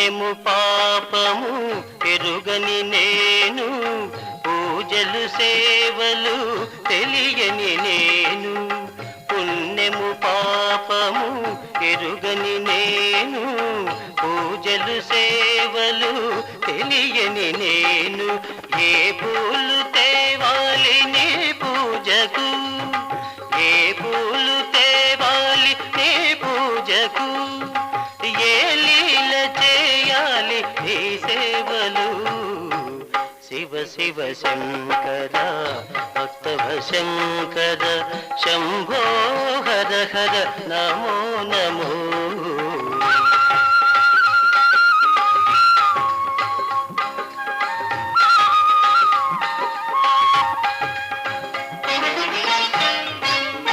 పుణ్యము పాపము ఎరుగని నేను, పూజలు సేవలు తెలియని నేను. పుణ్యము పాపము ఎరుగని నేను, పూజలు సేవలు తెలియని నేను. ఏ పూలు తేవాలి నీ పూజకు, ఏ పూలు తేవాలి నీ పూజకు, ఏ లీల చేయాలి నీ సేవలు. శివ శివ శంకర భక్తవ శంకర, శంభో హర హర నమో నమో.